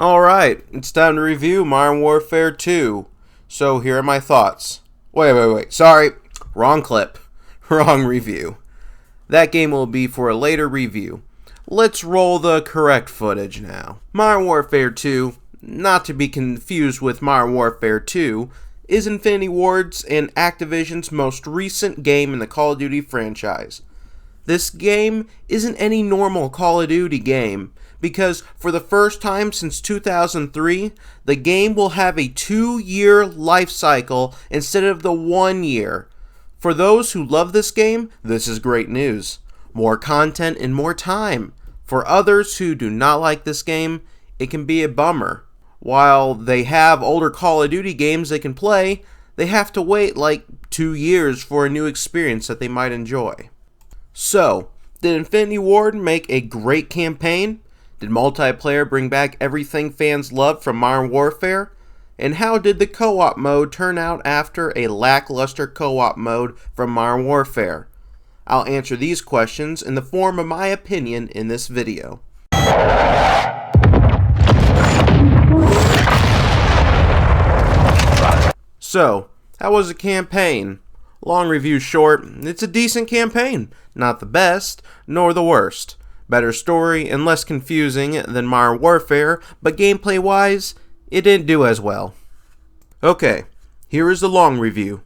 Alright, it's time to review Modern Warfare 2. So here are my thoughts. Wait. Sorry, wrong clip. Wrong review. That game will be for a later review. Let's roll the correct footage now. Modern Warfare 2, not to be confused with Modern Warfare 2, is Infinity Ward's and Activision's most recent game in the Call of Duty franchise. This game isn't any normal Call of Duty game, because for the first time since 2003, the game will have a 2-year life cycle instead of the 1 year. For those who love this game, this is great news. More content and more time. For others who do not like this game, it can be a bummer. While they have older Call of Duty games they can play, they have to wait like 2 years for a new experience that they might enjoy. So, did Infinity Ward make a great campaign? Did multiplayer bring back everything fans loved from Modern Warfare? And how did the co-op mode turn out after a lackluster co-op mode from Modern Warfare? I'll answer these questions in the form of my opinion in this video. So, how was the campaign? Long review short, it's a decent campaign. Not the best, nor the worst. Better story and less confusing than Modern Warfare, but gameplay-wise, it didn't do as well. Okay, here is the long review.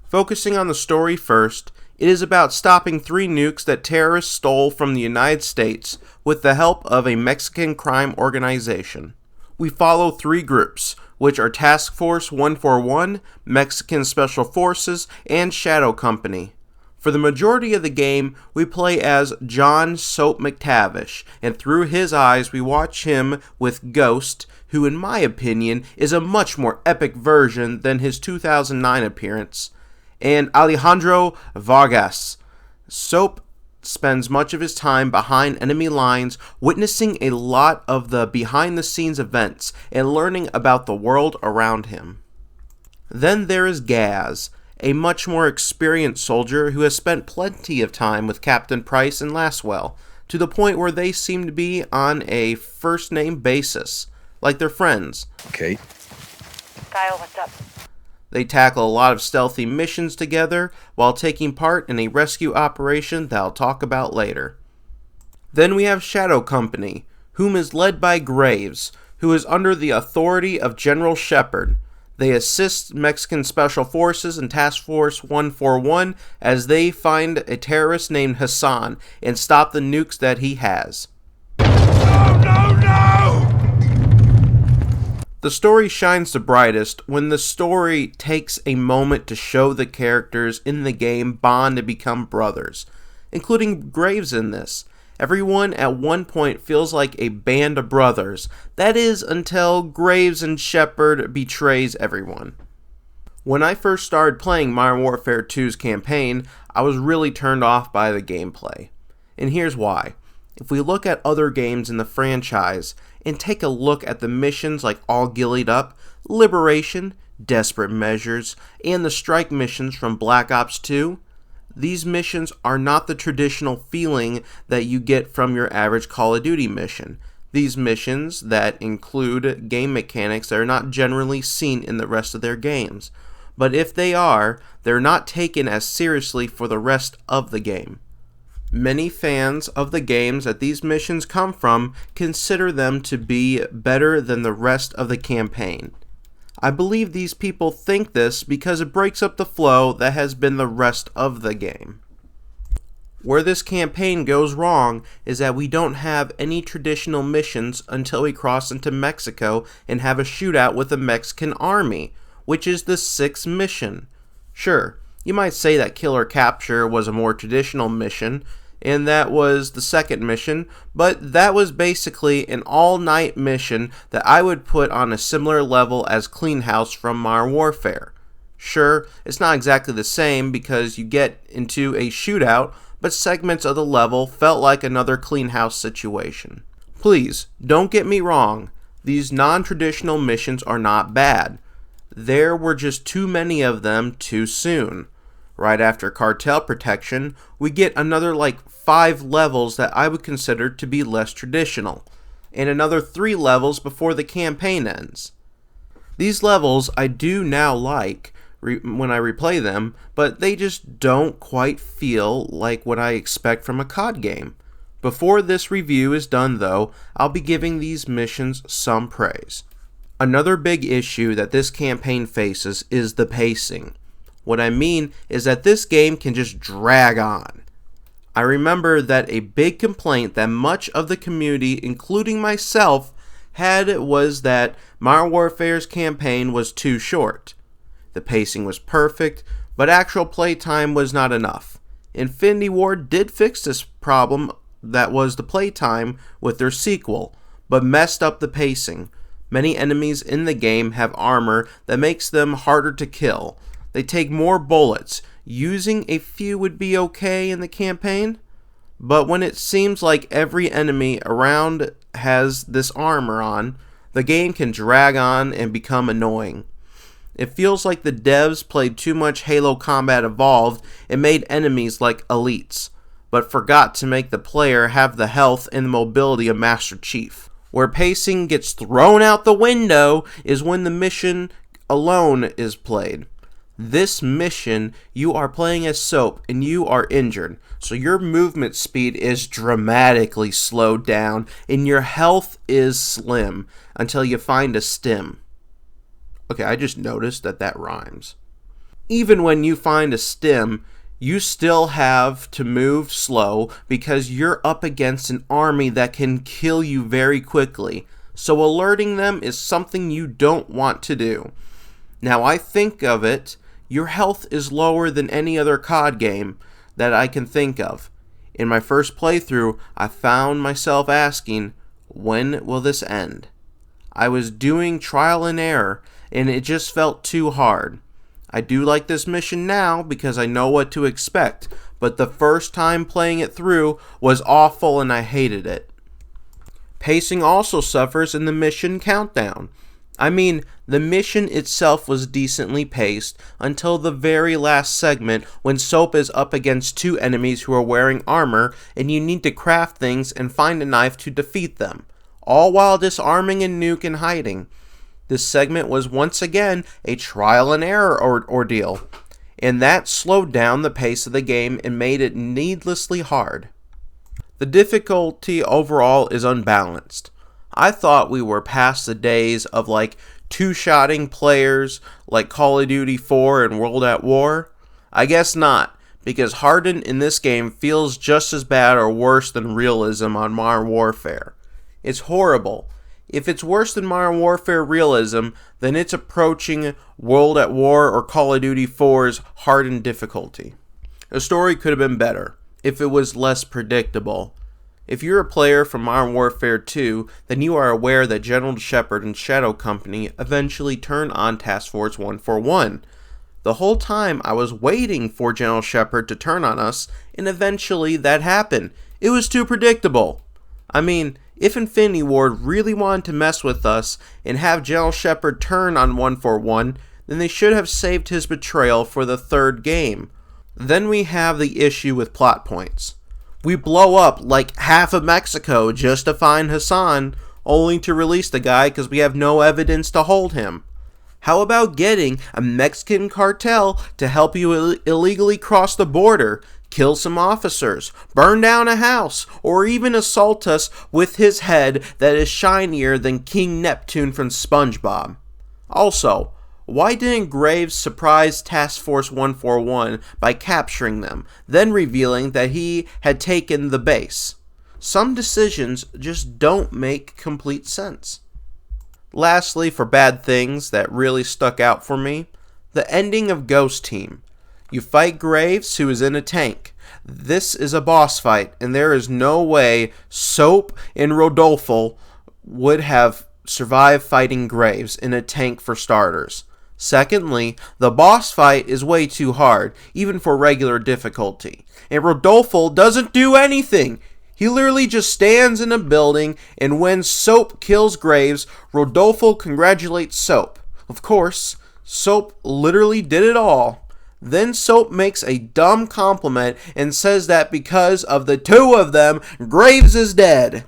Focusing on the story first, it is about stopping 3 nukes that terrorists stole from the United States with the help of a Mexican crime organization. We follow 3 groups, which are Task Force 141, Mexican Special Forces, and Shadow Company. For the majority of the game, we play as John Soap McTavish, and through his eyes we watch him with Ghost, who in my opinion is a much more epic version than his 2009 appearance, and Alejandro Vargas. Soap spends much of his time behind enemy lines, witnessing a lot of the behind-the-scenes events and learning about the world around him. Then there is Gaz, a much more experienced soldier who has spent plenty of time with Captain Price and Laswell, to the point where they seem to be on a first-name basis, like they're friends. Okay. Kyle, what's up? They tackle a lot of stealthy missions together while taking part in a rescue operation that I'll talk about later. Then we have Shadow Company, whom is led by Graves, who is under the authority of General Shepard. They assist Mexican Special Forces and Task Force 141 as they find a terrorist named Hassan and stop the nukes that he has. No! The story shines the brightest when the story takes a moment to show the characters in the game bond and become brothers, including Graves in this. Everyone at one point feels like a band of brothers. That is until Graves and Shepard betrays everyone. When I first started playing Modern Warfare 2's campaign, I was really turned off by the gameplay. And here's why. If we look at other games in the franchise and take a look at the missions like All Gillied Up, Liberation, Desperate Measures, and the strike missions from Black Ops 2, these missions are not the traditional feeling that you get from your average Call of Duty mission. These missions that include game mechanics that are not generally seen in the rest of their games. But if they are, they're not taken as seriously for the rest of the game. Many fans of the games that these missions come from consider them to be better than the rest of the campaign. I believe these people think this because it breaks up the flow that has been the rest of the game. Where this campaign goes wrong is that we don't have any traditional missions until we cross into Mexico and have a shootout with the Mexican army, which is the 6th mission. Sure, you might say that Kill or Capture was a more traditional mission, and that was the 2nd mission, but that was basically an all-night mission that I would put on a similar level as Clean House from Modern Warfare. Sure, it's not exactly the same because you get into a shootout, but segments of the level felt like another Clean House situation. Please, don't get me wrong, these non-traditional missions are not bad. There were just too many of them too soon. Right after Cartel Protection, we get another like 5 levels that I would consider to be less traditional. and another 3 levels before the campaign ends. These levels I do now like when I replay them, but they just don't quite feel like what I expect from a COD game. Before this review is done though, I'll be giving these missions some praise. Another big issue that this campaign faces is the pacing. What I mean is that this game can just drag on. I remember that a big complaint that much of the community, including myself, had was that Modern Warfare's campaign was too short. The pacing was perfect, but actual playtime was not enough. Infinity Ward did fix this problem that was the playtime with their sequel, but messed up the pacing. Many enemies in the game have armor that makes them harder to kill. They take more bullets. Using a few would be okay in the campaign, but when it seems like every enemy around has this armor on, the game can drag on and become annoying. It feels like the devs played too much Halo Combat Evolved and made enemies like elites, but forgot to make the player have the health and the mobility of Master Chief. Where pacing gets thrown out the window is when the mission alone is played. This mission, you are playing as Soap and you are injured, so your movement speed is dramatically slowed down and your health is slim until you find a stim. Okay, I just noticed that rhymes. Even when you find a stim, you still have to move slow because you're up against an army that can kill you very quickly, so alerting them is something you don't want to do. Now I think of it, your health is lower than any other COD game that I can think of. In my first playthrough, I found myself asking, when will this end? I was doing trial and error, and it just felt too hard. I do like this mission now because I know what to expect, but the first time playing it through was awful and I hated it. Pacing also suffers in the mission countdown. I mean, the mission itself was decently paced until the very last segment when Soap is up against 2 enemies who are wearing armor and you need to craft things and find a knife to defeat them, all while disarming a nuke and hiding. This segment was once again a trial and error ordeal, and that slowed down the pace of the game and made it needlessly hard. The difficulty overall is unbalanced. I thought we were past the days of like two-shotting players like Call of Duty 4 and World at War. I guess not, because hardened in this game feels just as bad or worse than realism on Modern Warfare. It's horrible. If it's worse than Modern Warfare realism, then it's approaching World at War or Call of Duty 4's hardened difficulty. The story could have been better if it was less predictable. If you're a player from Modern Warfare 2, then you are aware that General Shepard and Shadow Company eventually turn on Task Force 141. The whole time I was waiting for General Shepard to turn on us, and eventually that happened. It was too predictable. I mean, if Infinity Ward really wanted to mess with us and have General Shepard turn on 141, then they should have saved his betrayal for the 3rd game. Then we have the issue with plot points. We blow up like half of Mexico just to find Hassan, only to release the guy because we have no evidence to hold him. How about getting a Mexican cartel to help you illegally cross the border, kill some officers, burn down a house, or even assault us with his head that is shinier than King Neptune from SpongeBob? Also, why didn't Graves surprise Task Force 141 by capturing them, then revealing that he had taken the base? Some decisions just don't make complete sense. Lastly, for bad things that really stuck out for me, the ending of Ghost Team. You fight Graves, who is in a tank. This is a boss fight, and there is no way Soap and Rodolfo would have survived fighting Graves in a tank for starters. Secondly, the boss fight is way too hard, even for regular difficulty. And Rodolfo doesn't do anything. He literally just stands in a building, and when Soap kills Graves, Rodolfo congratulates Soap. Of course, Soap literally did it all. Then Soap makes a dumb compliment and says that because of the 2 of them, Graves is dead.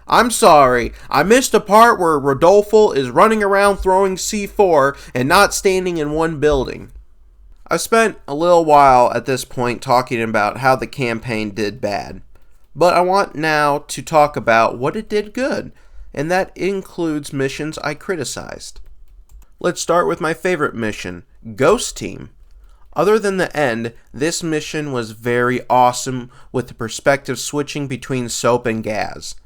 I'm sorry, I missed a part where Rodolfo is running around throwing C4 and not standing in one building. I've spent a little while at this point talking about how the campaign did bad, but I want now to talk about what it did good, and that includes missions I criticized. Let's start with my favorite mission, Ghost Team. Other than the end, this mission was very awesome with the perspective switching between Soap and Gaz.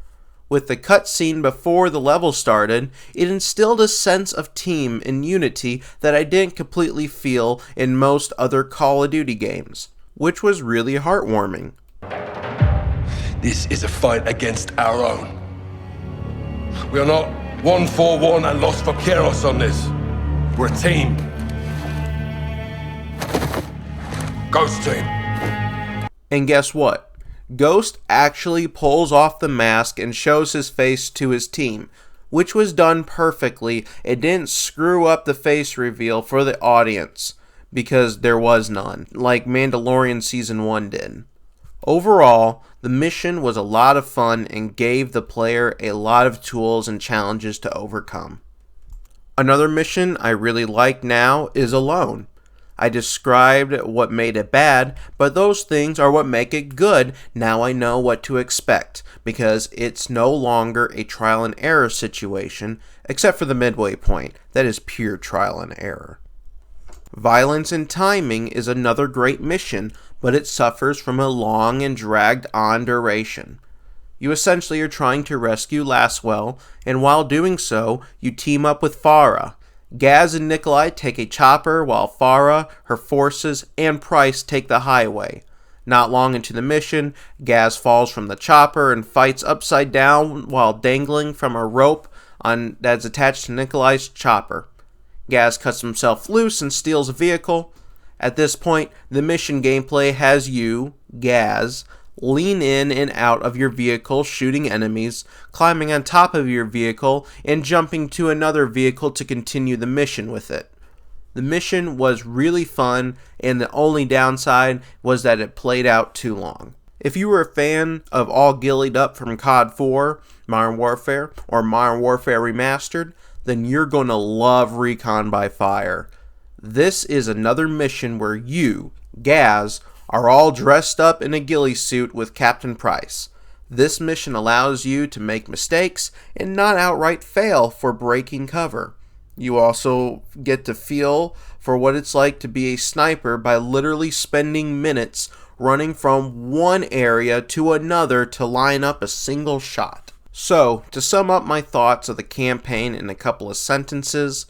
With the cutscene before the level started, it instilled a sense of team and unity that I didn't completely feel in most other Call of Duty games, which was really heartwarming. This is a fight against our own. We are not one for one and lost for Kairos on this. We're a team. Ghost Team. And guess what? Ghost actually pulls off the mask and shows his face to his team, which was done perfectly. It didn't screw up the face reveal for the audience, because there was none, like Mandalorian Season 1 did. Overall, the mission was a lot of fun and gave the player a lot of tools and challenges to overcome. Another mission I really like now is Alone. I described what made it bad, but those things are what make it good. Now I know what to expect, because it's no longer a trial and error situation, except for the midway point. That is pure trial and error. Violence and Timing is another great mission, but it suffers from a long and dragged on duration. You essentially are trying to rescue Laswell, and while doing so, you team up with Farah. Gaz and Nikolai take a chopper while Farah, her forces, and Price take the highway. Not long into the mission, Gaz falls from the chopper and fights upside down while dangling from a rope that's attached to Nikolai's chopper. Gaz cuts himself loose and steals a vehicle. At this point, the mission gameplay has you, Gaz, lean in and out of your vehicle shooting enemies, climbing on top of your vehicle, and jumping to another vehicle to continue the mission with it. The mission was really fun, and the only downside was that it played out too long. If you were a fan of All Gillied Up from COD 4, Modern Warfare, or Modern Warfare Remastered, then you're going to love Recon by Fire. This is another mission where you, Gaz, are all dressed up in a ghillie suit with Captain Price. This mission allows you to make mistakes and not outright fail for breaking cover. You also get to feel for what it's like to be a sniper by literally spending minutes running from one area to another to line up a single shot. So, to sum up my thoughts of the campaign in a couple of sentences,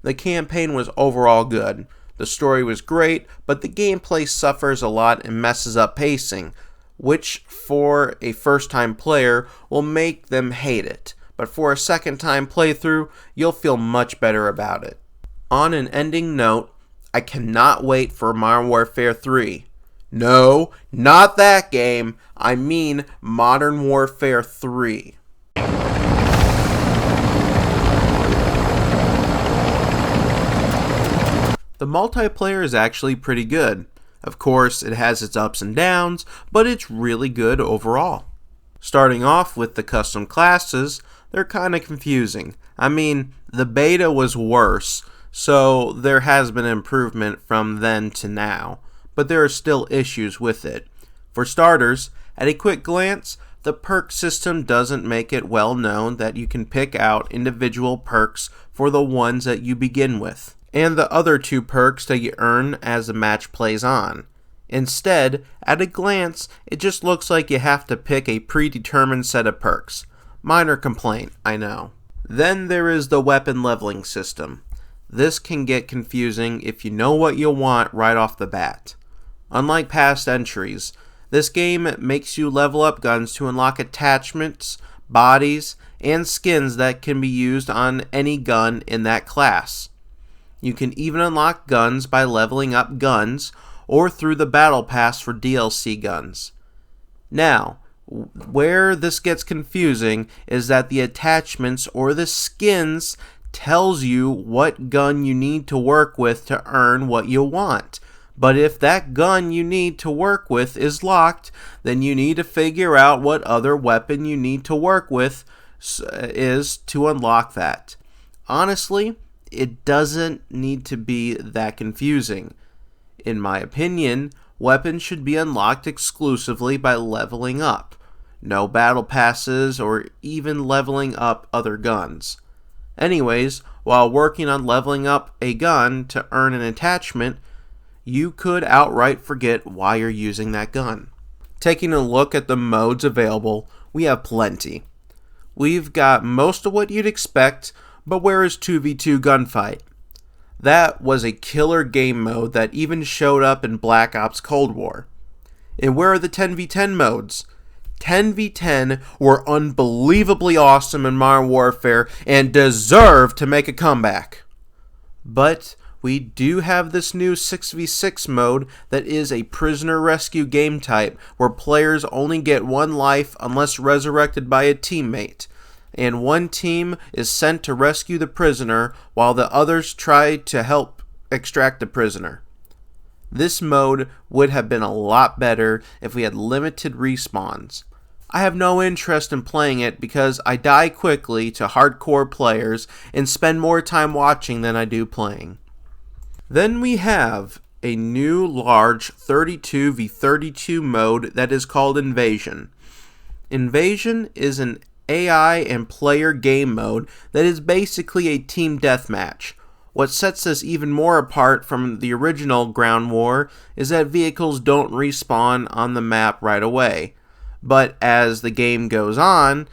the campaign was overall good. The story was great, but the gameplay suffers a lot and messes up pacing, which for a first-time player will make them hate it. But for a second-time playthrough, you'll feel much better about it. On an ending note, I cannot wait for Modern Warfare 3. No, not that game. I mean Modern Warfare 3. The multiplayer is actually pretty good. Of course, it has its ups and downs, but it's really good overall. Starting off with the custom classes, they're kind of confusing. I mean, the beta was worse, so there has been improvement from then to now, but there are still issues with it. For starters, at a quick glance, the perk system doesn't make it well known that you can pick out individual perks for the ones that you begin with, and the other two perks that you earn as the match plays on. Instead, at a glance, it just looks like you have to pick a predetermined set of perks. Minor complaint, I know. Then there is the weapon leveling system. This can get confusing if you know what you want right off the bat. Unlike past entries, this game makes you level up guns to unlock attachments, bodies, and skins that can be used on any gun in that class. You can even unlock guns by leveling up guns or through the battle pass for DLC guns. Now, where this gets confusing is that the attachments or the skins tells you what gun you need to work with to earn what you want, But if that gun you need to work with is locked, then you need to figure out what other weapon you need to work with is to unlock that. Honestly, it doesn't need to be that confusing. In my opinion, weapons should be unlocked exclusively by leveling up. No battle passes or even leveling up other guns. Anyways, while working on leveling up a gun to earn an attachment, you could outright forget why you're using that gun. Taking a look at the modes available, we have plenty. We've got most of what you'd expect, but where is 2v2 gunfight? That was a killer game mode that even showed up in Black Ops Cold War. And where are the 10v10 modes? 10v10 were unbelievably awesome in Modern Warfare and deserve to make a comeback. But we do have this new 6v6 mode that is a prisoner rescue game type where players only get one life unless resurrected by a teammate, and one team is sent to rescue the prisoner while the others try to help extract the prisoner. This mode would have been a lot better if we had limited respawns. I have no interest in playing it because I die quickly to hardcore players and spend more time watching than I do playing. Then we have a new large 32v32 mode that is called Invasion. Invasion is an AI and player game mode that is basically a team deathmatch. What sets this even more apart from the original Ground War is that vehicles don't respawn on the map right away, but as the game goes on,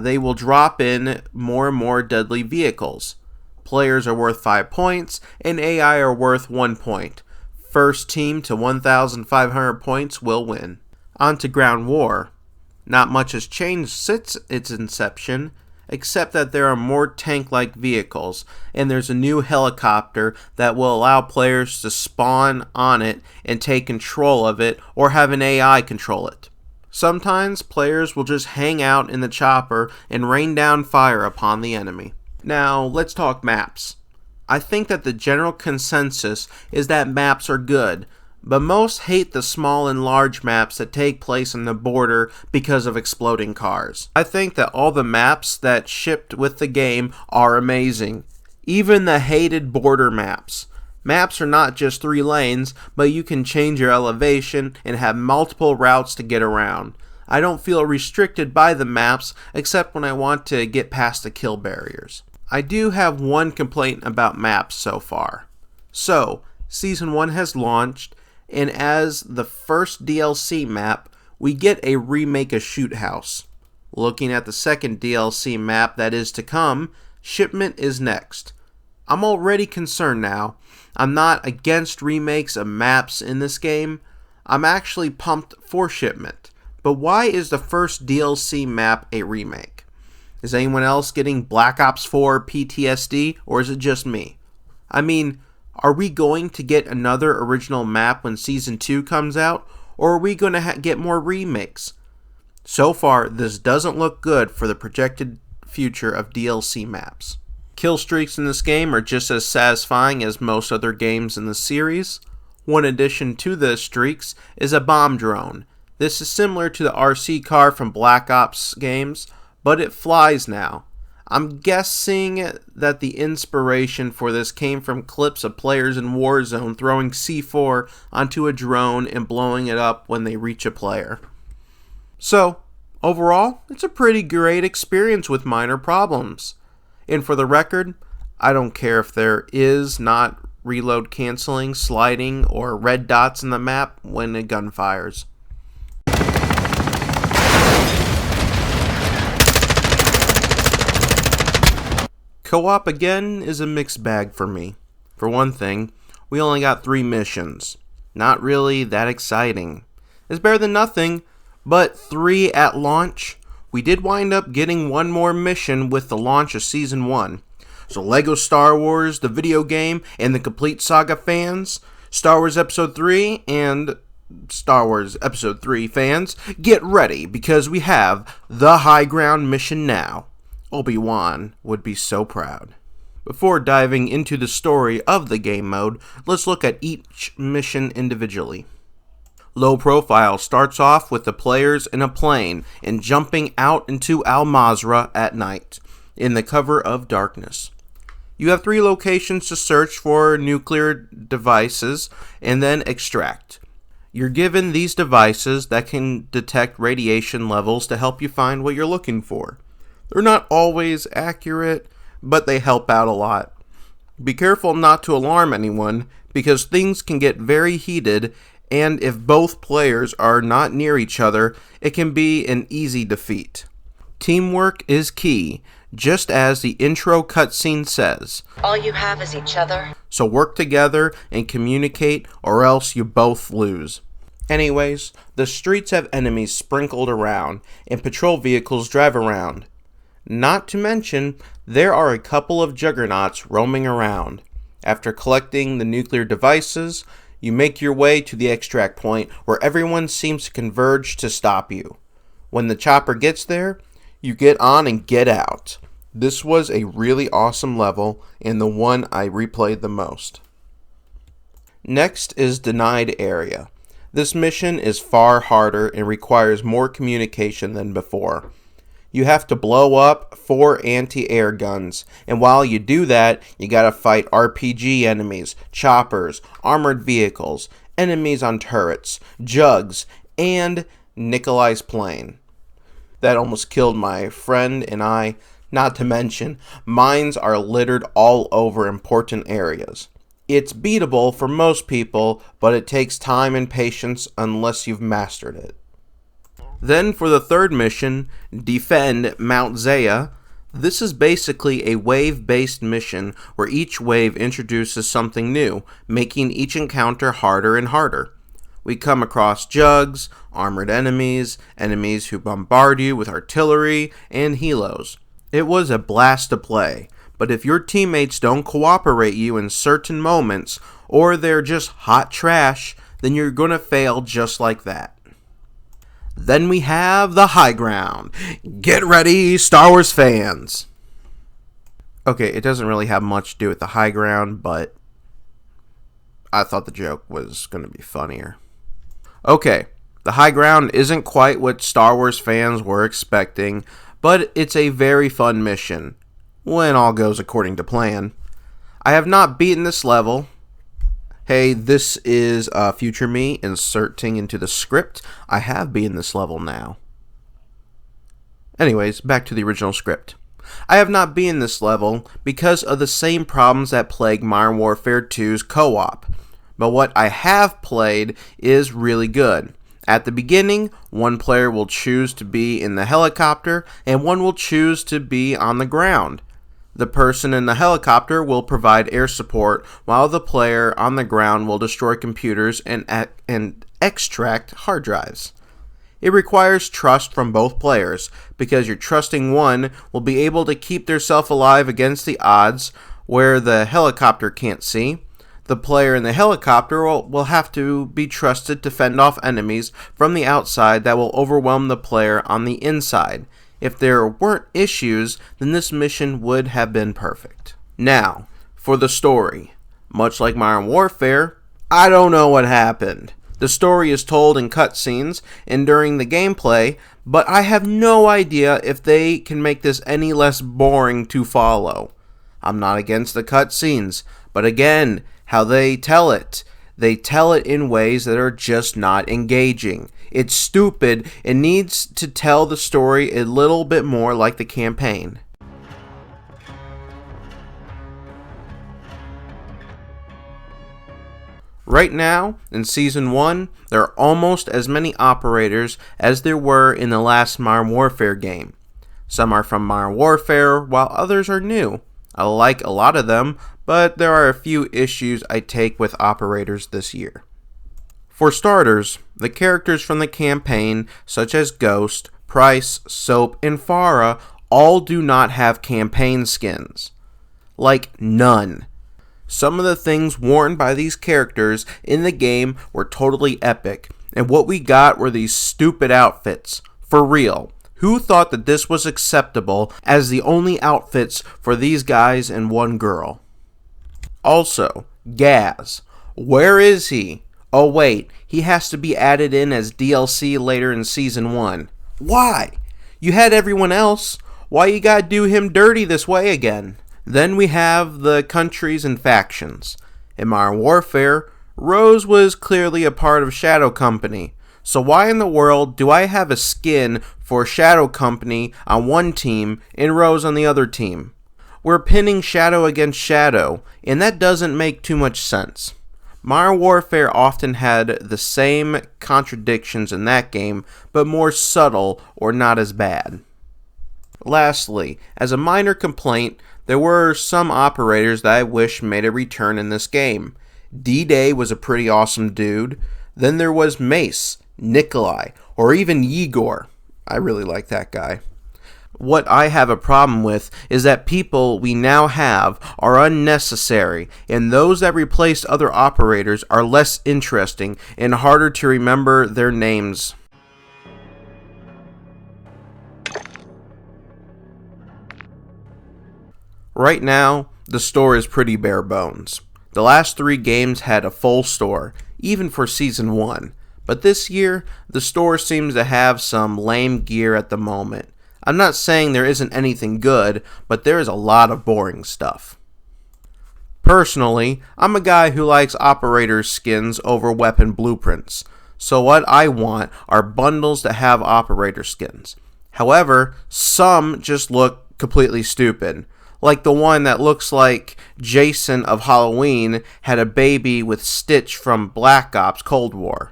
they will drop in more and more deadly vehicles. Players are worth 5 points, and AI are worth 1 point. First team to 1,500 points will win. On to Ground War. Not much has changed since its inception, except that there are more tank-like vehicles, and there's a new helicopter that will allow players to spawn on it and take control of it, or have an AI control it. Sometimes players will just hang out in the chopper and rain down fire upon the enemy. Now, let's talk maps. I think that the general consensus is that maps are good, but most hate the small and large maps that take place on the border because of exploding cars. I think that all the maps that shipped with the game are amazing. Even the hated border maps. Maps are not just 3 lanes, but you can change your elevation and have multiple routes to get around. I don't feel restricted by the maps except when I want to get past the kill barriers. I do have one complaint about maps so far. So, Season 1 has launched, and as the first DLC map, we get a remake of Shoot House. Looking at the second DLC map that is to come, Shipment is next. I'm already concerned now. I'm not against remakes of maps in this game. I'm actually pumped for Shipment. But why is the first DLC map a remake? Is anyone else getting Black Ops 4 PTSD, or is it just me? I mean, are we going to get another original map when Season 2 comes out, or are we going to get more remakes? So far, this doesn't look good for the projected future of DLC maps. Kill streaks in this game are just as satisfying as most other games in the series. One addition to the streaks is a bomb drone. This is similar to the RC car from Black Ops games, but it flies now. I'm guessing that the inspiration for this came from clips of players in Warzone throwing C4 onto a drone and blowing it up when they reach a player. So, overall, it's a pretty great experience with minor problems. And for the record, I don't care if there is not reload canceling, sliding, or red dots in the map when a gun fires. Co-op again is a mixed bag for me. For one thing, we only got 3 missions. Not really that exciting. It's better than nothing, but 3 at launch. We did wind up getting one more mission with the launch of Season 1. So LEGO Star Wars, the video game, and the Complete Saga fans, Star Wars Episode 3, and Star Wars Episode 3 fans, get ready because we have the High Ground mission now. Obi-Wan would be so proud. Before diving into the story of the game mode, let's look at each mission individually. Low Profile starts off with the players in a plane and jumping out into Al Mazrah at night, in the cover of darkness. You have 3 locations to search for nuclear devices and then extract. You're given these devices that can detect radiation levels to help you find what you're looking for. They're not always accurate, but they help out a lot. Be careful not to alarm anyone, because things can get very heated, and if both players are not near each other, it can be an easy defeat. Teamwork is key, just as the intro cutscene says. All you have is each other. So work together and communicate, or else you both lose. Anyways, the streets have enemies sprinkled around, and patrol vehicles drive around. Not to mention, there are a couple of juggernauts roaming around. After collecting the nuclear devices, you make your way to the extract point where everyone seems to converge to stop you. When the chopper gets there, you get on and get out. This was a really awesome level and the one I replayed the most. Next is Denied Area. This mission is far harder and requires more communication than before. You have to blow up 4 anti-air guns, and while you do that, you gotta fight RPG enemies, choppers, armored vehicles, enemies on turrets, jugs, and Nikolai's plane. That almost killed my friend and I, not to mention, mines are littered all over important areas. It's beatable for most people, but it takes time and patience unless you've mastered it. Then for the third mission, Defend Mount Zaya. This is basically a wave-based mission where each wave introduces something new, making each encounter harder and harder. We come across jugs, armored enemies, enemies who bombard you with artillery, and helos. It was a blast to play, but if your teammates don't cooperate you in certain moments, or they're just hot trash, then you're gonna fail just like that. Then we have the high ground. Get ready, Star Wars fans! Okay, it doesn't really have much to do with the high ground, but I thought the joke was going to be funnier. Okay, the high ground isn't quite what Star Wars fans were expecting, but it's a very fun mission, when all goes according to plan. I have not beaten this level. Hey, this is future me inserting into the script. I have beaten this level now. Anyways, back to the original script. I have not beaten this level because of the same problems that plague Modern Warfare 2's co-op. But what I have played is really good. At the beginning, one player will choose to be in the helicopter and one will choose to be on the ground. The person in the helicopter will provide air support, while the player on the ground will destroy computers and extract hard drives. It requires trust from both players, because your trusting one will be able to keep theirself alive against the odds where the helicopter can't see. The player in the helicopter will have to be trusted to fend off enemies from the outside that will overwhelm the player on the inside. If there weren't issues, then this mission would have been perfect. Now, for the story. Much like Modern Warfare, I don't know what happened. The story is told in cutscenes and during the gameplay, but I have no idea if they can make this any less boring to follow. I'm not against the cutscenes, but again, how they tell it. They tell it in ways that are just not engaging. It's stupid. It needs to tell the story a little bit more like the campaign. Right now, in Season 1, there are almost as many operators as there were in the last Modern Warfare game. Some are from Modern Warfare, while others are new. I like a lot of them, but there are a few issues I take with operators this year. For starters, the characters from the campaign, such as Ghost, Price, Soap, and Farah, all do not have campaign skins. Like, none. Some of the things worn by these characters in the game were totally epic, and what we got were these stupid outfits. For real. Who thought that this was acceptable as the only outfits for these guys and one girl? Also, Gaz. Where is he? Oh wait, he has to be added in as DLC later in Season 1. Why? You had everyone else. Why you gotta do him dirty this way again? Then we have the countries and factions. In Modern Warfare, Rose was clearly a part of Shadow Company. So why in the world do I have a skin for Shadow Company on one team and Rose on the other team? We're pinning Shadow against Shadow, and that doesn't make too much sense. Modern Warfare often had the same contradictions in that game, but more subtle or not as bad. Lastly, as a minor complaint, there were some operators that I wish made a return in this game. D-Day was a pretty awesome dude. Then there was Mace, Nikolai, or even Igor. I really like that guy. What I have a problem with is that people we now have are unnecessary, and those that replaced other operators are less interesting and harder to remember their names. Right now, the store is pretty bare bones. The last 3 games had a full store, even for Season 1, but this year, the store seems to have some lame gear at the moment. I'm not saying there isn't anything good, but there is a lot of boring stuff. Personally, I'm a guy who likes operator skins over weapon blueprints, so what I want are bundles that have operator skins. However, some just look completely stupid, like the one that looks like Jason of Halloween had a baby with Stitch from Black Ops Cold War.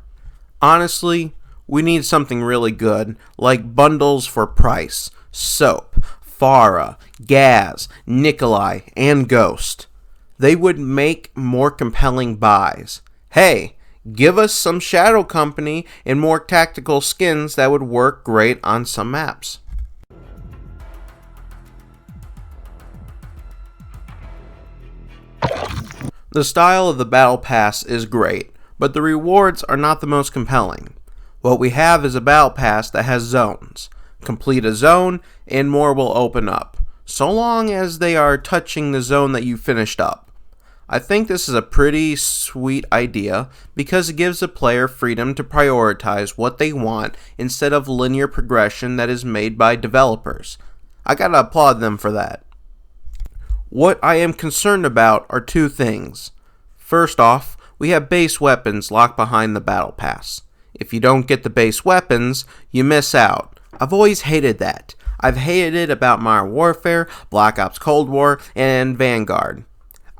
Honestly, we need something really good, like bundles for Price, Soap, Farah, Gaz, Nikolai, and Ghost. They would make more compelling buys. Hey, give us some Shadow Company and more tactical skins that would work great on some maps. The style of the Battle Pass is great, but the rewards are not the most compelling. What we have is a Battle Pass that has zones. Complete a zone, and more will open up, so long as they are touching the zone that you finished up. I think this is a pretty sweet idea because it gives the player freedom to prioritize what they want instead of linear progression that is made by developers. I gotta applaud them for that. What I am concerned about are 2 things. First off, we have base weapons locked behind the Battle Pass. If you don't get the base weapons, you miss out. I've always hated that. I've hated it about Modern Warfare, Black Ops Cold War, and Vanguard.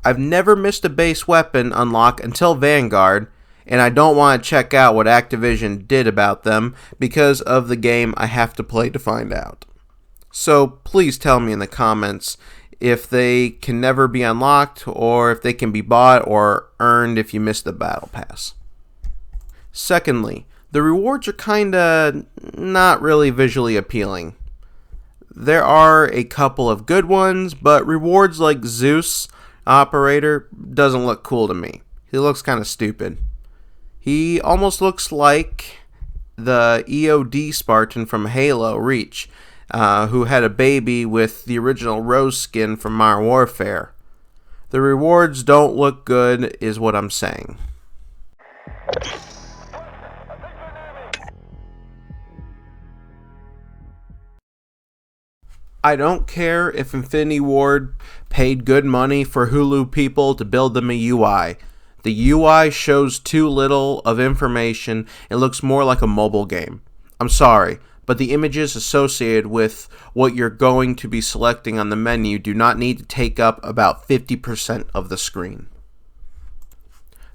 I've never missed a base weapon unlock until Vanguard, and I don't want to check out what Activision did about them because of the game I have to play to find out. So please tell me in the comments if they can never be unlocked or if they can be bought or earned if you miss the Battle Pass. Secondly, the rewards are kinda not really visually appealing. There are a couple of good ones, but rewards like Zeus Operator doesn't look cool to me. He looks kinda stupid. He almost looks like the EOD Spartan from Halo Reach, who had a baby with the original Rose skin from Modern Warfare. The rewards don't look good is what I'm saying. I don't care if Infinity Ward paid good money for Hulu people to build them a UI. The UI shows too little of information and looks more like a mobile game. I'm sorry, but the images associated with what you're going to be selecting on the menu do not need to take up about 50% of the screen.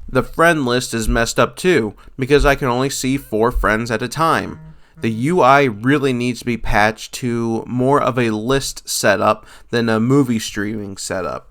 The friend list is messed up too, because I can only see 4 friends at a time. The UI really needs to be patched to more of a list setup than a movie streaming setup.